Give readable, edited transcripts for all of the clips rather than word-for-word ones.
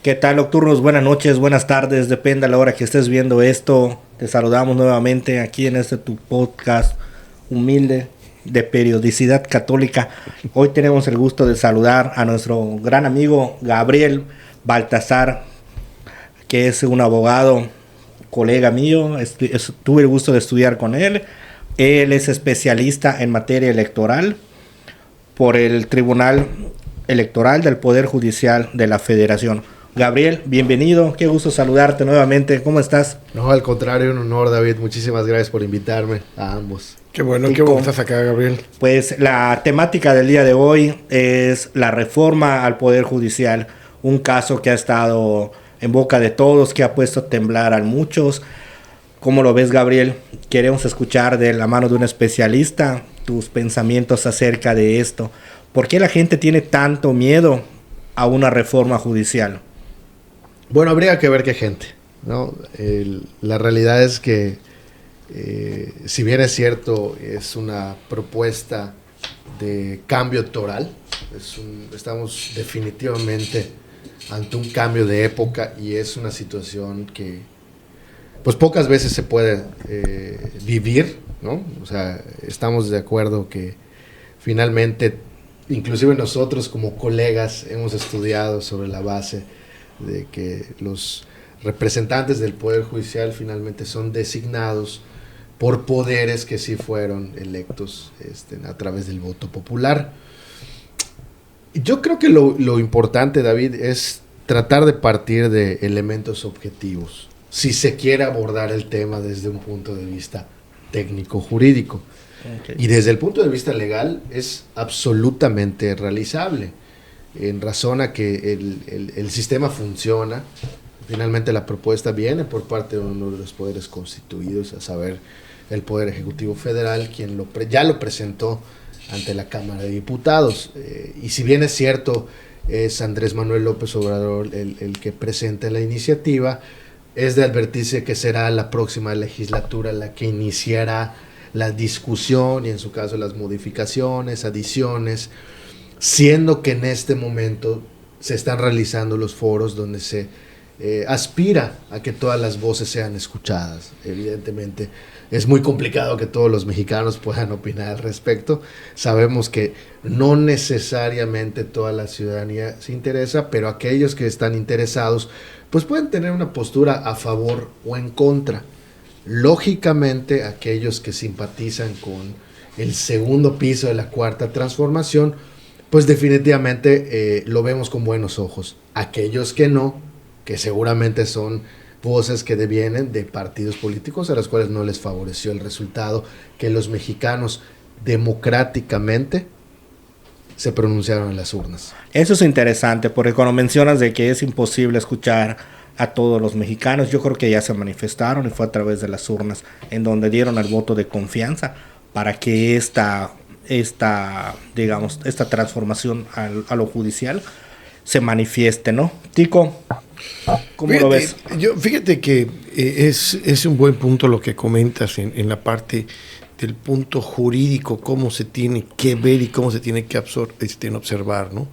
¿Qué tal, nocturnos? Buenas noches, buenas tardes, depende a la hora que estés viendo esto. Te saludamos nuevamente aquí en este tu podcast humilde de periodicidad católica. Hoy tenemos el gusto de saludar a nuestro gran amigo Gabriel Baltasar, que es un abogado, colega mío. Tuve el gusto de estudiar con él. Él es especialista en materia electoral por el Tribunal Electoral del Poder Judicial de la Federación. Gabriel, bienvenido, qué gusto saludarte nuevamente, ¿cómo estás? No, al contrario, un honor, David, muchísimas gracias por invitarme a ambos. Qué bueno que estás acá, Gabriel. Pues la temática del día de hoy es la reforma al Poder Judicial, un caso que ha estado en boca de todos, que ha puesto a temblar a muchos. ¿Cómo lo ves, Gabriel? Queremos escuchar de la mano de un especialista tus pensamientos acerca de esto. ¿Por qué la gente tiene tanto miedo a una reforma judicial? Bueno, habría que ver qué gente, ¿no? La realidad es que, si bien es cierto, es una propuesta de cambio total, estamos definitivamente ante un cambio de época y es una situación que pues pocas veces se puede vivir, ¿no? O sea, estamos de acuerdo que finalmente, inclusive nosotros como colegas hemos estudiado sobre la base de que los representantes del Poder Judicial finalmente son designados por poderes que sí fueron electos a través del voto popular. Yo creo que lo importante, David, es tratar de partir de elementos objetivos, si se quiere abordar el tema desde un punto de vista técnico-jurídico. Okay. Y desde el punto de vista legal es absolutamente realizable, en razón a que el sistema funciona. Finalmente la propuesta viene por parte de uno de los poderes constituidos, a saber, el Poder Ejecutivo Federal, quien ya lo presentó ante la Cámara de Diputados. Y si bien es cierto, es Andrés Manuel López Obrador el que presenta la iniciativa, es de advertirse que será la próxima legislatura la que iniciará la discusión y en su caso las modificaciones, adiciones, siendo que en este momento se están realizando los foros donde se aspira a que todas las voces sean escuchadas. Evidentemente es muy complicado que todos los mexicanos puedan opinar al respecto. Sabemos que no necesariamente toda la ciudadanía se interesa, pero aquellos que están interesados pues pueden tener una postura a favor o en contra. Lógicamente, aquellos que simpatizan con el segundo piso de la Cuarta Transformación, pues definitivamente lo vemos con buenos ojos. Aquellos que no, que seguramente son voces que devienen de partidos políticos a los cuales no les favoreció el resultado que los mexicanos democráticamente se pronunciaron en las urnas. Eso es interesante, porque cuando mencionas de que es imposible escuchar a todos los mexicanos, yo creo que ya se manifestaron y fue a través de las urnas en donde dieron el voto de confianza para que esta transformación a lo judicial se manifieste, ¿no? Tico, ¿cómo lo ves? Fíjate que es un buen punto lo que comentas en la parte del punto jurídico, cómo se tiene que ver y cómo se tiene que observar, ¿no?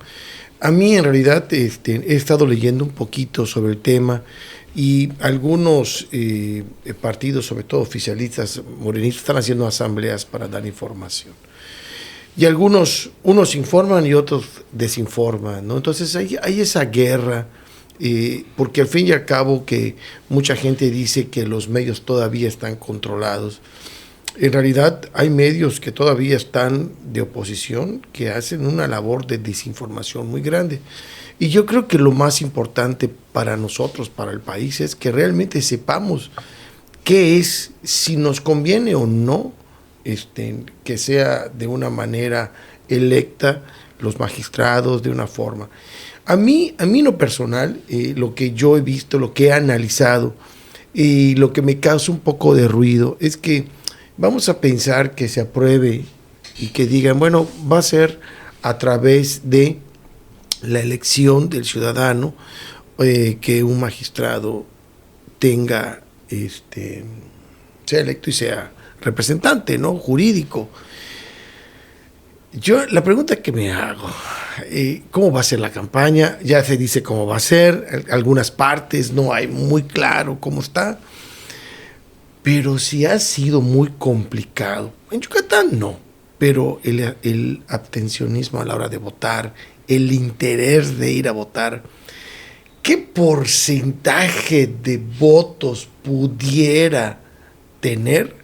A mí en realidad he estado leyendo un poquito sobre el tema y algunos partidos, sobre todo oficialistas morenistas, están haciendo asambleas para dar información. Y unos informan y otros desinforman, ¿no? Entonces hay esa guerra, porque al fin y al cabo que mucha gente dice que los medios todavía están controlados. En realidad hay medios que todavía están de oposición, que hacen una labor de desinformación muy grande. Y yo creo que lo más importante para nosotros, para el país, es que realmente sepamos qué es, si nos conviene o no, que sea de una manera electa los magistrados, de una forma. A mí en lo personal, lo que yo he visto, lo que he analizado, y lo que me causa un poco de ruido, es que vamos a pensar que se apruebe y que digan, bueno, va a ser a través de la elección del ciudadano, que un magistrado tenga, sea electo y sea representante, ¿no?, jurídico. Yo, la pregunta que me hago, ¿cómo va a ser la campaña? Ya se dice cómo va a ser, algunas partes no hay muy claro cómo está, pero si ha sido muy complicado. En Yucatán no, pero el abstencionismo a la hora de votar, el interés de ir a votar, ¿qué porcentaje de votos pudiera tener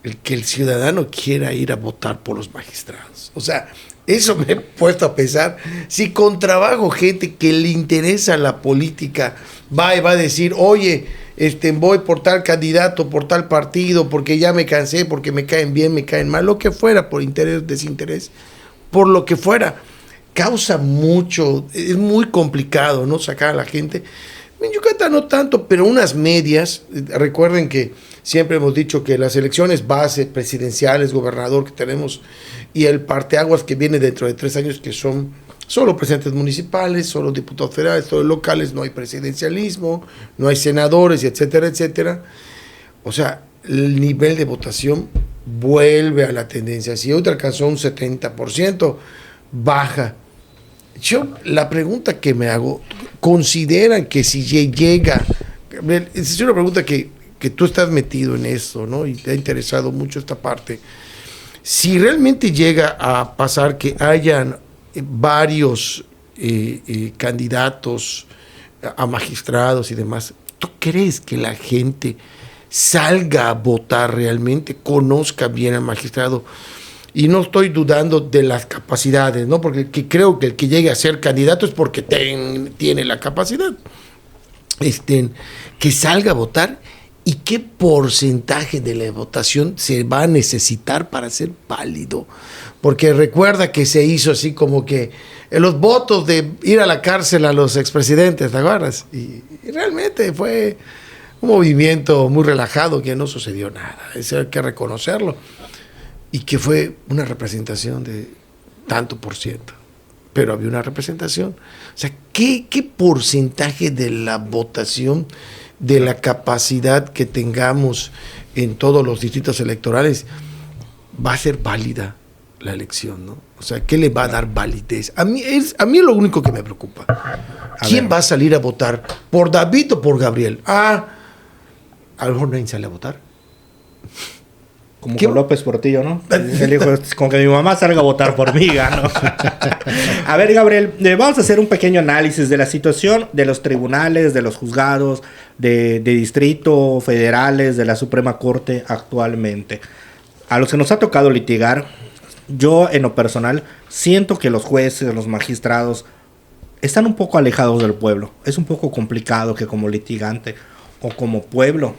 el que el ciudadano quiera ir a votar por los magistrados? O sea, eso me he puesto a pensar. Si con trabajo gente que le interesa la política va y va a decir, oye, voy por tal candidato, por tal partido, porque ya me cansé, porque me caen bien, me caen mal, lo que fuera, por interés, desinterés, por lo que fuera, causa mucho, es muy complicado, ¿no? Sacar a la gente. En Yucatán no tanto, pero unas medias. Recuerden que siempre hemos dicho que las elecciones base presidenciales, gobernador que tenemos, y el parteaguas que viene dentro de 3 años, que son solo presidentes municipales, solo diputados federales, solo locales, no hay presidencialismo, no hay senadores, etcétera, etcétera. O sea, el nivel de votación vuelve a la tendencia. Si hoy alcanzó un 70%, baja. Yo, la pregunta que me hago, ¿consideran que si llega, es una pregunta que tú estás metido en esto, ¿no? Y te ha interesado mucho esta parte, si realmente llega a pasar que hayan varios candidatos a magistrados y demás, ¿tú crees que la gente salga a votar realmente, conozca bien al magistrado? Y no estoy dudando de las capacidades, ¿no? Porque creo que el que llegue a ser candidato es porque tiene la capacidad. Que salga a votar, y qué porcentaje de la votación se va a necesitar para ser válido. Porque recuerda que se hizo así como que los votos de ir a la cárcel a los expresidentes, ¿te acuerdas? Y realmente fue un movimiento muy relajado, que no sucedió nada. Eso hay que reconocerlo. Y que fue una representación de tanto por ciento, pero había una representación. O sea, ¿qué porcentaje de la votación, de la capacidad que tengamos en todos los distritos electorales, va a ser válida la elección, ¿no? O sea, ¿qué le va a dar validez? A mí es lo único que me preocupa. ¿Quién va a salir a votar? ¿Por David o por Gabriel? A lo mejor nadie sale a votar. Como con López Portillo, ¿no? Él dijo, con que mi mamá salga a votar por mí, ¿no? A ver, Gabriel, vamos a hacer un pequeño análisis de la situación de los tribunales, de los juzgados, de distrito, federales, de la Suprema Corte actualmente. A los que nos ha tocado litigar, yo en lo personal siento que los jueces, los magistrados, están un poco alejados del pueblo. Es un poco complicado que como litigante o como pueblo,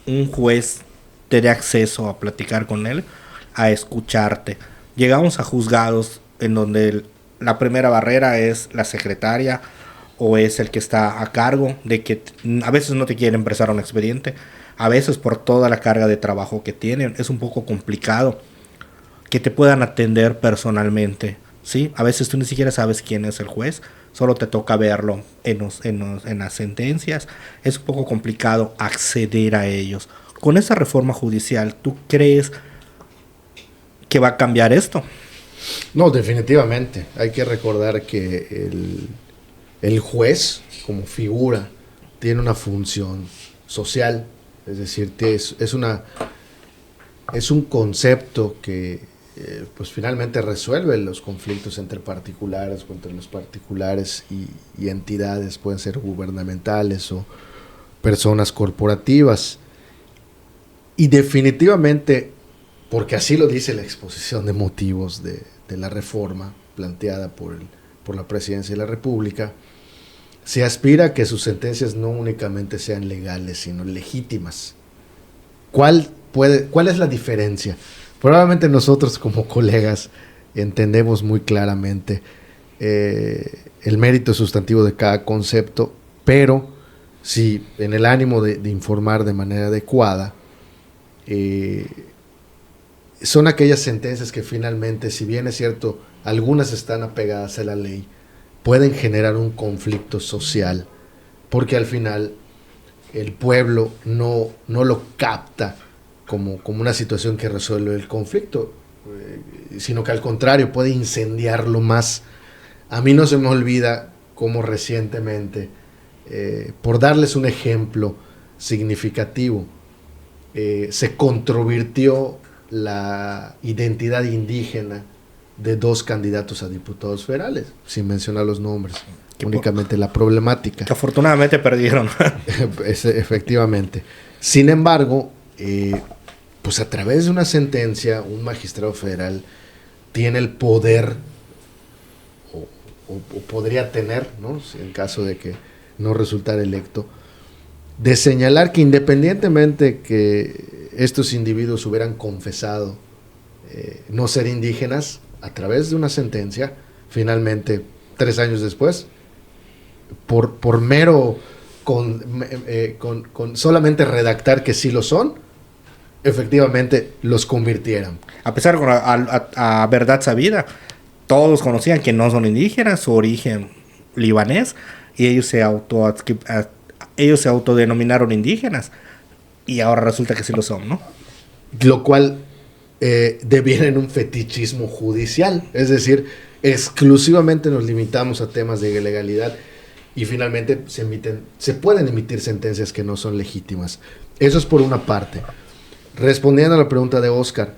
un juez te dé acceso a platicar con él, a escucharte. Llegamos a juzgados en donde la primera barrera es la secretaria o es el que está a cargo de que a veces no te quieren empezar un expediente, a veces por toda la carga de trabajo que tienen, es un poco complicado que te puedan atender personalmente, ¿sí? A veces tú ni siquiera sabes quién es el juez, solo te toca verlo en las sentencias, es un poco complicado acceder a ellos. Con esa reforma judicial, ¿tú crees que va a cambiar esto? No, definitivamente. Hay que recordar que el juez, como figura, tiene una función social. Es decir, es un concepto que pues finalmente resuelve los conflictos entre particulares o entre los particulares y entidades, pueden ser gubernamentales o personas corporativas. Y definitivamente, porque así lo dice la exposición de motivos de la reforma planteada por la Presidencia de la República, se aspira a que sus sentencias no únicamente sean legales, sino legítimas. ¿Cuál es la diferencia? Probablemente nosotros como colegas entendemos muy claramente el mérito sustantivo de cada concepto, pero si en el ánimo de informar de manera adecuada, son aquellas sentencias que finalmente, si bien es cierto, algunas están apegadas a la ley, pueden generar un conflicto social, porque al final el pueblo no lo capta como una situación que resuelve el conflicto. sino que al contrario puede incendiarlo más. A mí no se me olvida cómo recientemente, por darles un ejemplo significativo, se controvirtió la identidad indígena de 2 candidatos a diputados federales, sin mencionar los nombres, únicamente la problemática. Que afortunadamente perdieron. Efectivamente. Sin embargo, pues a través de una sentencia, un magistrado federal tiene el poder, o podría tener, ¿no?, en caso de que no resultara electo, de señalar que independientemente que estos individuos hubieran confesado no ser indígenas, a través de una sentencia, finalmente 3 años después, por mero con solamente redactar que sí lo son, efectivamente los convirtieran. A pesar de a verdad sabida, todos conocían que no son indígenas, su origen libanés, y ellos se autodenominaron indígenas, y ahora resulta que sí lo son, ¿no? Lo cual deviene en un fetichismo judicial, es decir, exclusivamente nos limitamos a temas de legalidad y finalmente se pueden emitir sentencias que no son legítimas. Eso es por una parte. Respondiendo a la pregunta de Oscar,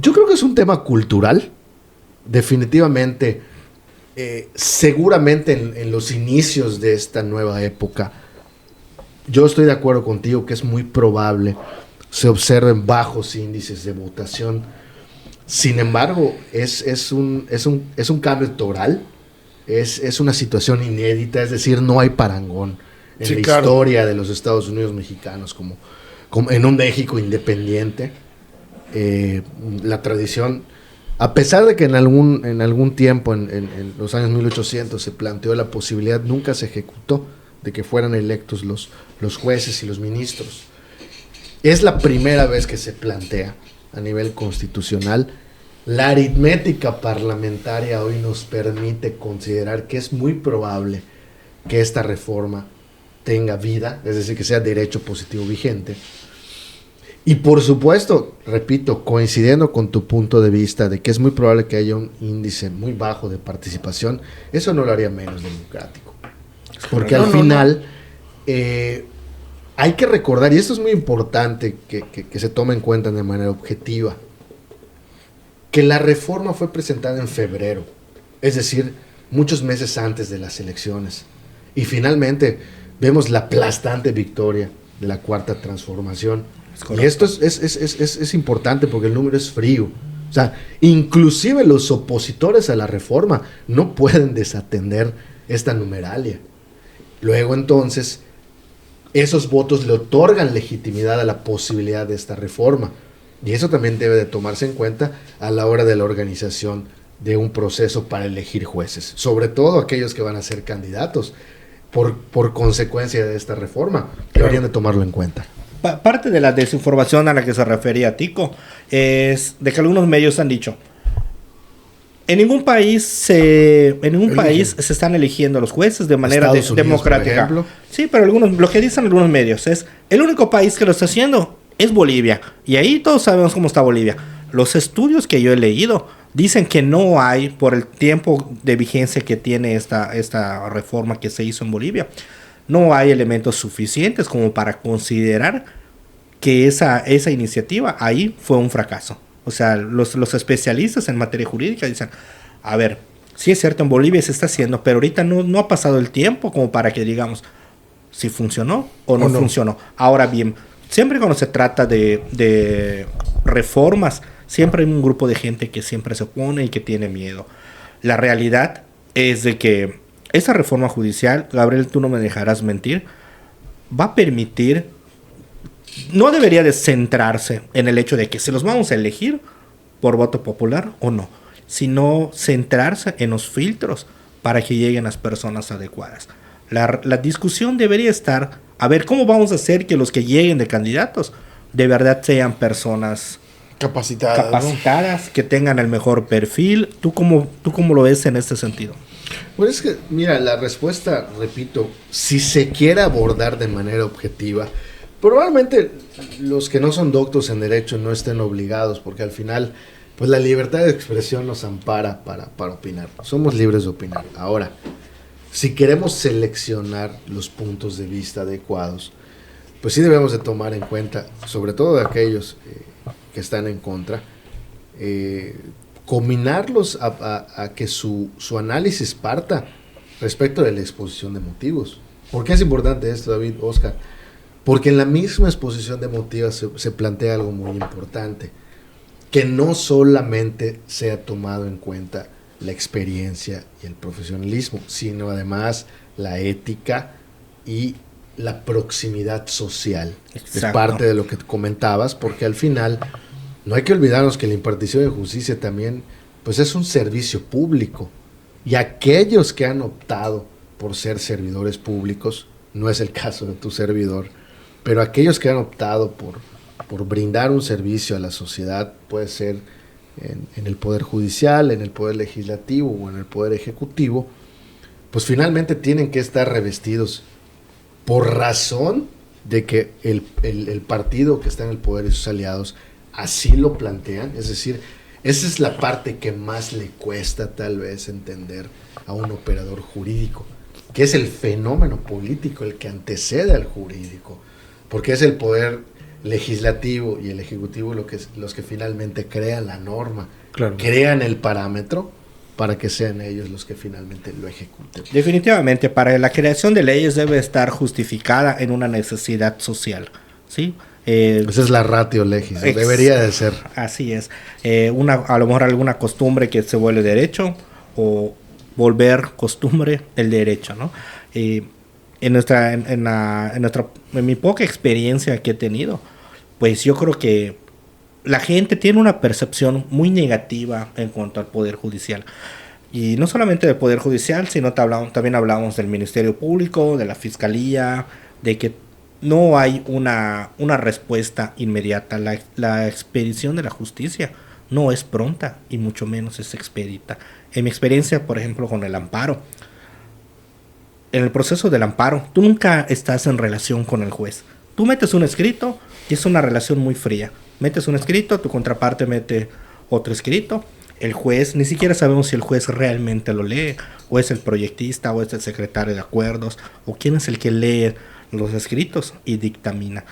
yo creo que es un tema cultural, definitivamente. Seguramente en los inicios de esta nueva época, yo estoy de acuerdo contigo que es muy probable se observen bajos índices de votación. Sin embargo, es un cambio electoral, es una situación inédita, es decir, no hay parangón en la historia de los Estados Unidos mexicanos como en un México independiente. La tradición, a pesar de que en algún tiempo, en los años 1800, se planteó la posibilidad, nunca se ejecutó, de que fueran electos los jueces y los ministros. Es la primera vez que se plantea a nivel constitucional. La aritmética parlamentaria hoy nos permite considerar que es muy probable que esta reforma tenga vida, es decir, que sea derecho positivo vigente. Y por supuesto, repito, coincidiendo con tu punto de vista de que es muy probable que haya un índice muy bajo de participación, eso no lo haría menos democrático. Porque al final hay que recordar, y esto es muy importante que se tome en cuenta de manera objetiva, que la reforma fue presentada en febrero, es decir, muchos meses antes de las elecciones. Y finalmente vemos la aplastante victoria de la Cuarta Transformación. Y esto es importante porque el número es frío. O sea, inclusive los opositores a la reforma no pueden desatender esta numeralia. Luego entonces, esos votos le otorgan legitimidad a la posibilidad de esta reforma. Y eso también debe de tomarse en cuenta a la hora de la organización de un proceso para elegir jueces. Sobre todo aquellos que van a ser candidatos por consecuencia de esta reforma. Deberían de tomarlo en cuenta. Parte de la desinformación a la que se refería Tico es de que algunos medios han dicho: en ningún país se están eligiendo los jueces de manera democrática. Sí, pero lo que dicen algunos medios es: el único país que lo está haciendo es Bolivia, y ahí todos sabemos cómo está Bolivia. Los estudios que yo he leído dicen que no hay, por el tiempo de vigencia que tiene esta reforma que se hizo en Bolivia, no hay elementos suficientes como para considerar que esa iniciativa ahí fue un fracaso. O sea, los especialistas en materia jurídica dicen: a ver, sí es cierto, en Bolivia se está haciendo, pero ahorita no ha pasado el tiempo como para que digamos si funcionó o no funcionó. Ahora bien, siempre cuando se trata de reformas, siempre hay un grupo de gente que siempre se opone y que tiene miedo. La realidad es de que esa reforma judicial, Gabriel, tú no me dejarás mentir, va a permitir, no debería de centrarse en el hecho de que se los vamos a elegir por voto popular o no, sino centrarse en los filtros para que lleguen las personas adecuadas. La discusión debería estar a ver cómo vamos a hacer que los que lleguen de candidatos de verdad sean personas capacitadas, ¿no?, que tengan el mejor perfil. ¿Tú cómo lo ves en este sentido? Pues es que, mira, la respuesta, repito, si se quiere abordar de manera objetiva, probablemente los que no son doctos en derecho no estén obligados, porque al final pues la libertad de expresión nos ampara para opinar. Somos libres de opinar. Ahora, si queremos seleccionar los puntos de vista adecuados, pues sí debemos de tomar en cuenta, sobre todo de aquellos que están en contra, combinarlos a que su análisis parta respecto de la exposición de motivos. ¿Por qué es importante esto, David, Oscar? Porque en la misma exposición de motivos se plantea algo muy importante, que no solamente sea tomado en cuenta la experiencia y el profesionalismo, sino además la ética y la proximidad social. Exacto. Es parte de lo que comentabas, porque al final no hay que olvidarnos que la impartición de justicia también pues es un servicio público, y aquellos que han optado por ser servidores públicos, no es el caso de tu servidor, pero aquellos que han optado por brindar un servicio a la sociedad, puede ser en el Poder Judicial, en el Poder Legislativo o en el Poder Ejecutivo, pues finalmente tienen que estar revestidos por razón de que el partido que está en el poder y sus aliados así lo plantean. Es decir, esa es la parte que más le cuesta tal vez entender a un operador jurídico, que es el fenómeno político el que antecede al jurídico, porque es el poder legislativo y el ejecutivo los que finalmente crean la norma, Claro. crean el parámetro para que sean ellos los que finalmente lo ejecuten. Definitivamente, para la creación de leyes debe estar justificada en una necesidad social, ¿sí? Esa es la ratio legis, debería de ser. Así es. A lo mejor alguna costumbre que se vuelve derecho, o volver costumbre el derecho, ¿no? En mi poca experiencia que he tenido, pues yo creo que la gente tiene una percepción muy negativa en cuanto al Poder Judicial. Y no solamente del Poder Judicial, sino también hablamos del Ministerio Público, de la Fiscalía, de que no hay una respuesta inmediata. La expedición de la justicia no es pronta y mucho menos es expedita. En mi experiencia, por ejemplo, con el amparo, en el proceso del amparo, tú nunca estás en relación con el juez. Tú metes un escrito y es una relación muy fría. Metes un escrito, tu contraparte mete otro escrito. El juez, ni siquiera sabemos si el juez realmente lo lee, o es el proyectista, o es el secretario de acuerdos, o quién es el que lee los escritos y dictamina.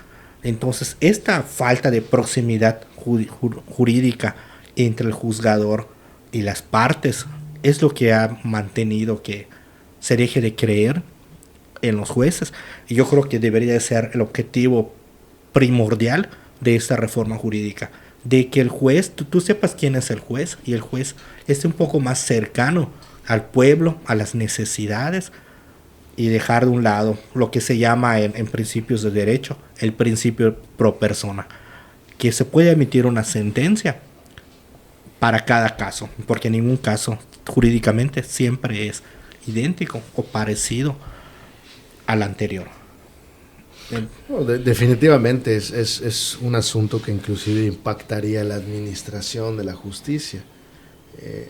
Entonces, esta falta de proximidad jurídica entre el juzgador y las partes es lo que ha mantenido que se deje de creer en los jueces. Y yo creo que debería ser el objetivo primordial de esta reforma jurídica, de que el juez, tú sepas quién es el juez, y el juez esté un poco más cercano al pueblo, a las necesidades, y dejar de un lado lo que se llama en principios de derecho el principio pro persona, que se puede emitir una sentencia para cada caso, porque ningún caso jurídicamente siempre es idéntico o parecido al anterior. No, definitivamente es un asunto que inclusive impactaría la administración de la justicia.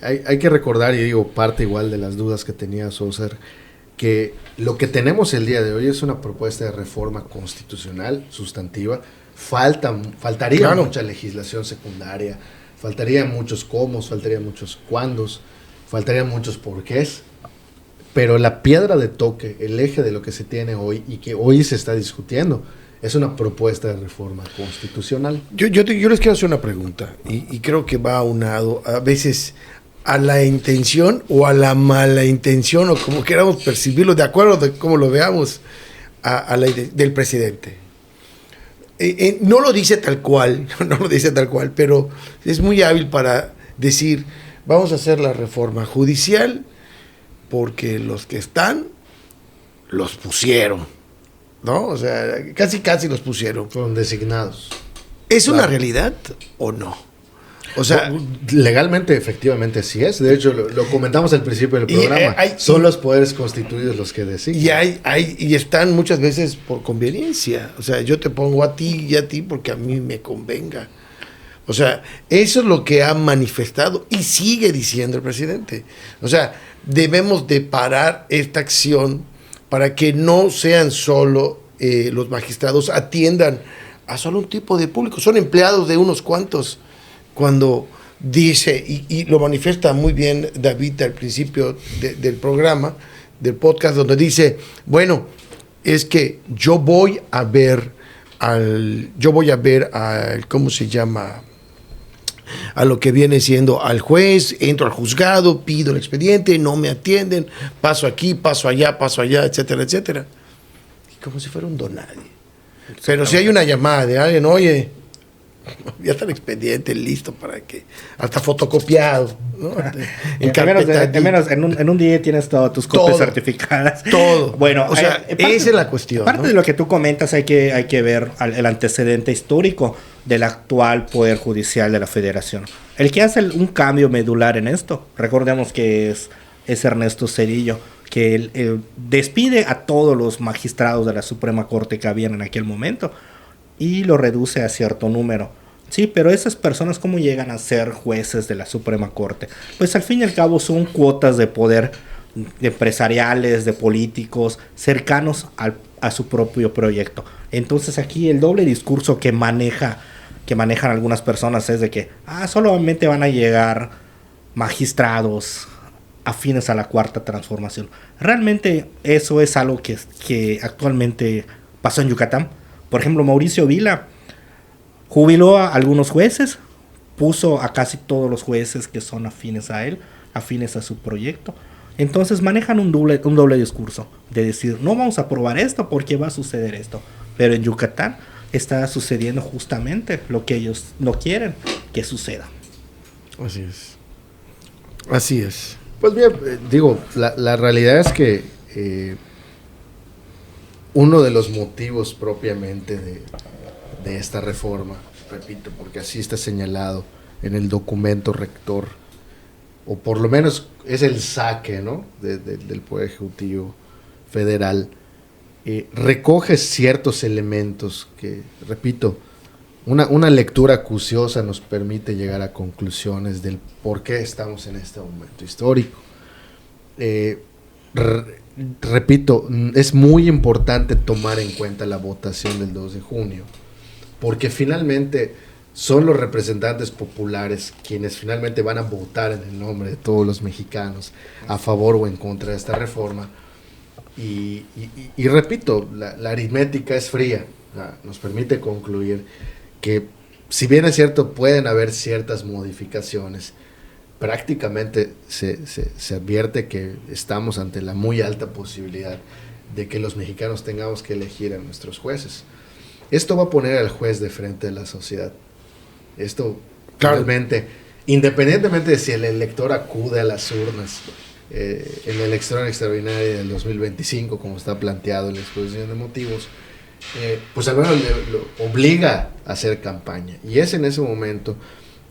Hay que recordar, y digo, parte igual de las dudas que tenía Saucer, que lo que tenemos el día de hoy es una propuesta de reforma constitucional sustantiva. Faltaría Claro. mucha legislación secundaria, faltarían muchos cómo, faltarían muchos cuándos, faltarían muchos porqués, pero la piedra de toque, el eje de lo que se tiene hoy y que hoy se está discutiendo, es una propuesta de reforma constitucional. Yo les quiero hacer una pregunta, y creo que va aunado a veces a la intención o a la mala intención, o como queramos percibirlo, de acuerdo de cómo lo veamos, del presidente. No lo dice tal cual, pero es muy hábil para decir, vamos a hacer la reforma judicial porque los que están los pusieron, ¿no? O sea, casi los pusieron. Fueron designados. ¿Es Claro. una realidad o no? O sea, legalmente, efectivamente, sí es. De hecho, lo comentamos al principio del programa. Son los poderes constituidos los que designan. y están muchas veces por conveniencia. O sea, yo te pongo a ti y a ti porque a mí me convenga. O sea, eso es lo que ha manifestado y sigue diciendo el presidente. O sea, debemos de parar esta acción para que no sean solo los magistrados atiendan a solo un tipo de público. Son empleados de unos cuantos, cuando dice, y lo manifiesta muy bien David al principio del programa, del podcast, donde dice, bueno, es que yo voy a ver al, ¿cómo se llama? A lo que viene siendo al juez, entro al juzgado, pido el expediente, no me atienden, paso aquí, paso allá, etcétera, etcétera. Y como si fuera un don nadie. Pero si hay una llamada de alguien, oye, ya está el expediente listo para que, hasta fotocopiado, ¿no? En un día tienes todas tus copias certificadas. Todo. Bueno, o sea, esa es la cuestión. Parte, ¿no?, de lo que tú comentas, hay que ver el antecedente histórico del actual Poder Judicial de la Federación. El que hace un cambio medular en esto, recordemos que es Ernesto Zedillo, que despide a todos los magistrados de la Suprema Corte que habían en aquel momento y lo reduce a cierto número. Sí, pero esas personas, ¿cómo llegan a ser jueces de la Suprema Corte? Pues al fin y al cabo son cuotas de poder empresariales, de políticos, cercanos a su propio proyecto. Entonces aquí el doble discurso que manejan algunas personas es de que solamente van a llegar magistrados afines a la Cuarta Transformación. Realmente eso es algo que actualmente pasó en Yucatán. Por ejemplo, Mauricio Vila jubiló a algunos jueces, puso a casi todos los jueces que son afines a él, afines a su proyecto. Entonces manejan un doble discurso de decir, no vamos a aprobar esto porque va a suceder esto. Pero en Yucatán está sucediendo justamente lo que ellos no quieren que suceda. Así es. Así es. Pues bien, digo, la realidad es que uno de los motivos propiamente de esta reforma, repito, porque así está señalado en el documento rector, o por lo menos es el saque, ¿no?, del Poder Ejecutivo Federal, recoge ciertos elementos que, repito, una lectura acuciosa nos permite llegar a conclusiones del por qué estamos en este momento histórico. Repito, es muy importante tomar en cuenta la votación del 2 de junio, porque finalmente son los representantes populares quienes finalmente van a votar en el nombre de todos los mexicanos a favor o en contra de esta reforma. Y repito, la aritmética es fría, nos permite concluir que, si bien es cierto, pueden haber ciertas modificaciones, prácticamente se advierte que estamos ante la muy alta posibilidad de que los mexicanos tengamos que elegir a nuestros jueces. Esto va a poner al juez de frente de la sociedad. Esto, realmente, independientemente de si el elector acude a las urnas en la elección extraordinaria del 2025, como está planteado en la exposición de motivos, pues al menos lo obliga a hacer campaña. Y es en ese momento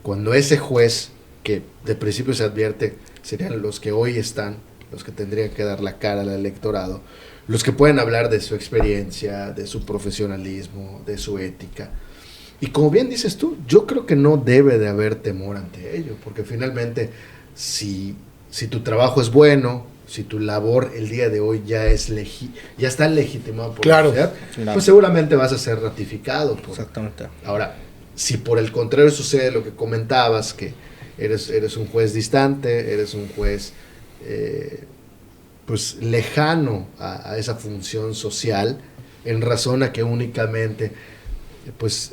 cuando ese juez, que de principio se advierte serían los que hoy están, los que tendrían que dar la cara al electorado, los que pueden hablar de su experiencia, de su profesionalismo, de su ética. Y como bien dices tú, yo creo que no debe de haber temor ante ello, porque finalmente si tu trabajo es bueno, si tu labor el día de hoy ya está legitimado por la sociedad, pues seguramente vas a ser ratificado. Exactamente. Ahora, si por el contrario sucede lo que comentabas, que eres un juez distante, eres un juez pues lejano a esa función social, en razón a que únicamente pues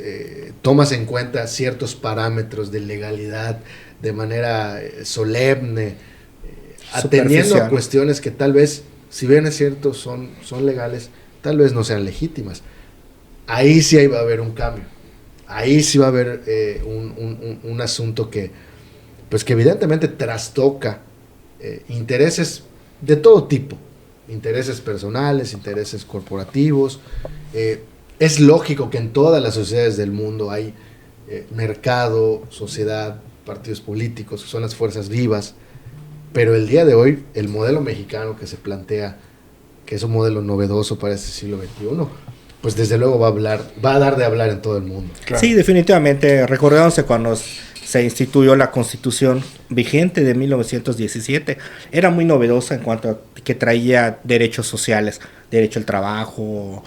tomas en cuenta ciertos parámetros de legalidad de manera solemne, atendiendo a cuestiones que tal vez, si bien es cierto, son legales, tal vez no sean legítimas. Ahí sí va a haber un cambio. Ahí sí va a haber un asunto que evidentemente trastoca intereses de todo tipo, intereses personales, intereses corporativos. Es lógico que en todas las sociedades del mundo hay mercado, sociedad, partidos políticos, que son las fuerzas vivas, pero el día de hoy el modelo mexicano que se plantea, que es un modelo novedoso para este siglo XXI, pues desde luego va a dar de hablar en todo el mundo. Claro. Sí, definitivamente. Recordándose cuando se instituyó la Constitución vigente de 1917, era muy novedosa en cuanto a que traía derechos sociales, derecho al trabajo,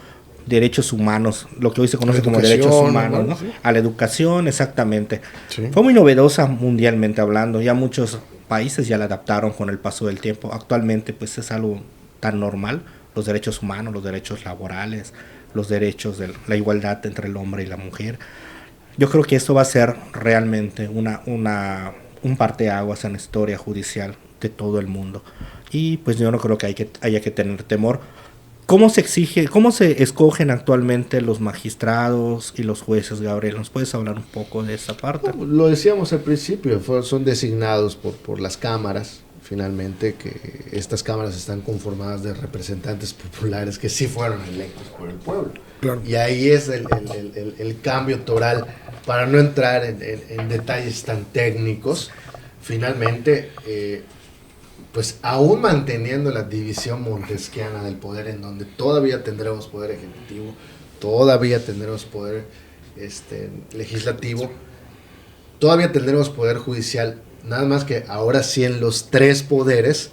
derechos humanos, lo que hoy se conoce como Educación, derechos humanos, ¿no? ¿no? Sí. A la educación, exactamente. Sí. Fue muy novedosa mundialmente hablando, ya muchos países ya la adaptaron con el paso del tiempo. Actualmente pues es algo tan normal, los derechos humanos, los derechos laborales, los derechos de la igualdad entre el hombre y la mujer. Yo creo que esto va a ser realmente un parteaguas en la historia judicial de todo el mundo. Y pues yo no creo que haya que tener temor. ¿Cómo se exige, cómo se escogen actualmente los magistrados y los jueces, Gabriel? ¿Nos puedes hablar un poco de esa parte? Lo decíamos al principio, son designados por las cámaras, finalmente, que estas cámaras están conformadas de representantes populares que sí fueron electos por el pueblo. Claro. Y ahí es el cambio toral, para no entrar en detalles tan técnicos, finalmente, pues aún manteniendo la división montesquiana del poder, en donde todavía tendremos poder ejecutivo, todavía tendremos poder legislativo, todavía tendremos poder judicial, nada más que ahora sí en los tres poderes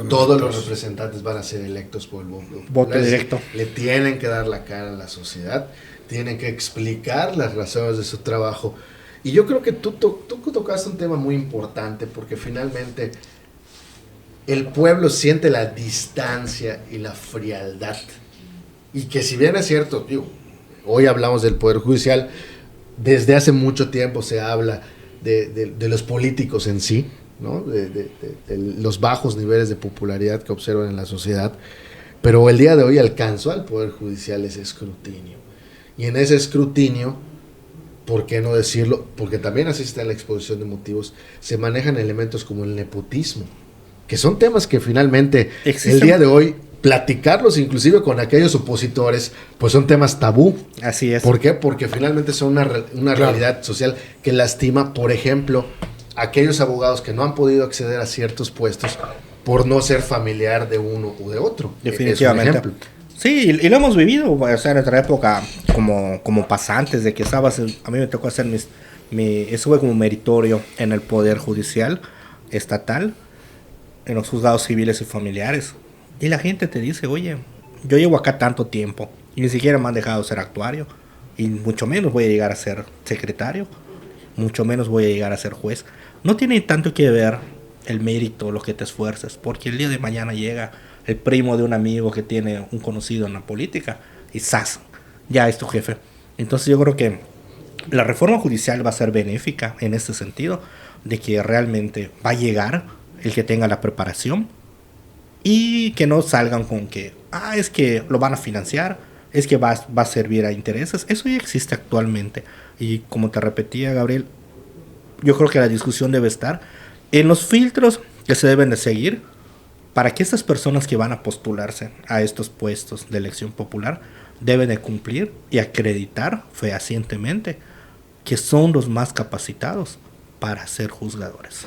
todos los representantes van a ser electos por el voto directo. Le tienen que dar la cara a la sociedad, tienen que explicar las razones de su trabajo. Y yo creo que tú tocaste un tema muy importante, porque finalmente el pueblo siente la distancia y la frialdad. Y que si bien es cierto, hoy hablamos del Poder Judicial, desde hace mucho tiempo se habla de los políticos en sí, ¿no? De los bajos niveles de popularidad que observan en la sociedad, pero el día de hoy alcanzó al Poder Judicial ese escrutinio. Y en ese escrutinio, ¿por qué no decirlo? Porque también asiste a la exposición de motivos, se manejan elementos como el nepotismo, que son temas que finalmente el día de hoy, platicarlos inclusive con aquellos opositores, pues son temas tabú. Así es. ¿Por qué? Porque finalmente son una realidad social que lastima, por ejemplo, a aquellos abogados que no han podido acceder a ciertos puestos por no ser familiar de uno u de otro. Definitivamente. Es un ejemplo. Sí, y lo hemos vivido, o sea, en nuestra época como pasantes, de que estabas, a mí me tocó hacer estuve como meritorio en el Poder Judicial Estatal, en los juzgados civiles y familiares. Y la gente te dice, oye, yo llevo acá tanto tiempo y ni siquiera me han dejado ser actuario, y mucho menos voy a llegar a ser secretario, mucho menos voy a llegar a ser juez. No tiene tanto que ver el mérito, lo que te esfuerces, porque el día de mañana llega el primo de un amigo que tiene un conocido en la política y ¡zas! Ya es tu jefe. Entonces yo creo que la reforma judicial va a ser benéfica en este sentido, de que realmente va a llegar el que tenga la preparación, y que no salgan con que, es que lo van a financiar, es que va a servir a intereses. Eso ya existe actualmente. Y como te repetía, Gabriel, yo creo que la discusión debe estar en los filtros que se deben de seguir para que estas personas que van a postularse a estos puestos de elección popular deben de cumplir y acreditar fehacientemente que son los más capacitados para ser juzgadores.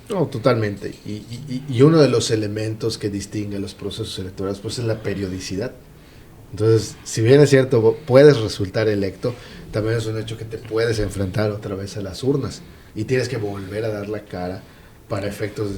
No, totalmente. Y uno de los elementos que distingue los procesos electorales pues es la periodicidad. Entonces, si bien es cierto, puedes resultar electo, también es un hecho que te puedes enfrentar otra vez a las urnas y tienes que volver a dar la cara para efectos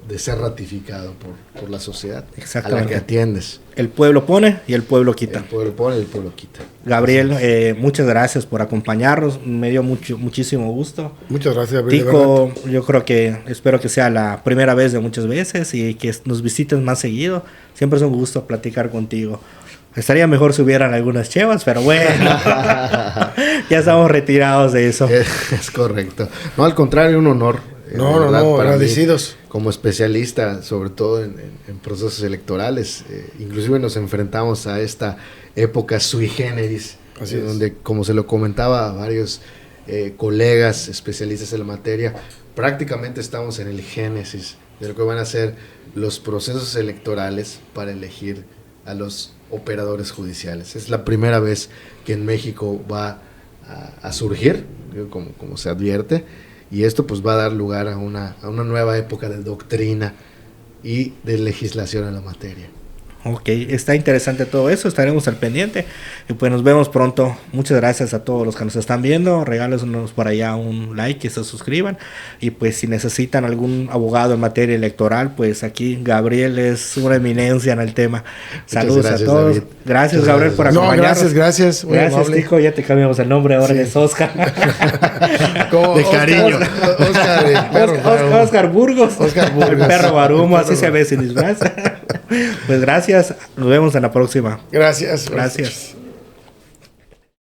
de ser ratificado por la sociedad a la que atiendes. El pueblo pone y el pueblo quita. El pueblo pone y el pueblo quita. Gabriel, muchas gracias por acompañarnos. Me dio muchísimo gusto. Muchas gracias, Gabriel. Tico, yo creo que espero que sea la primera vez de muchas veces y que nos visites más seguido. Siempre es un gusto platicar contigo. Estaría mejor si hubieran algunas chevas, pero bueno, ya estamos retirados de eso. Es correcto. No, al contrario, un honor. No, agradecidos. Como especialista, sobre todo en procesos electorales, inclusive nos enfrentamos a esta época sui generis, donde, como se lo comentaba a varios colegas especialistas en la materia, prácticamente estamos en el génesis de lo que van a ser los procesos electorales para elegir a los operadores judiciales. Es la primera vez que en México va a surgir, como se advierte, y esto pues va a dar lugar a una nueva época de doctrina y de legislación en la materia. Ok, está interesante todo eso, estaremos al pendiente y pues nos vemos pronto. Muchas gracias a todos los que nos están viendo, regálenos por allá un like y se suscriban, y pues si necesitan algún abogado en materia electoral, pues aquí Gabriel es una eminencia en el tema. Saludos a todos. David. Gracias, Gabriel, por acompañarnos. Gracias. Gracias, Tico, ya te cambiamos el nombre, ahora es Oscar. De cariño. Oscar Burgos. El perro Barumo, así se ve sin disfraz. Pues gracias, nos vemos en la próxima. Gracias. Gracias.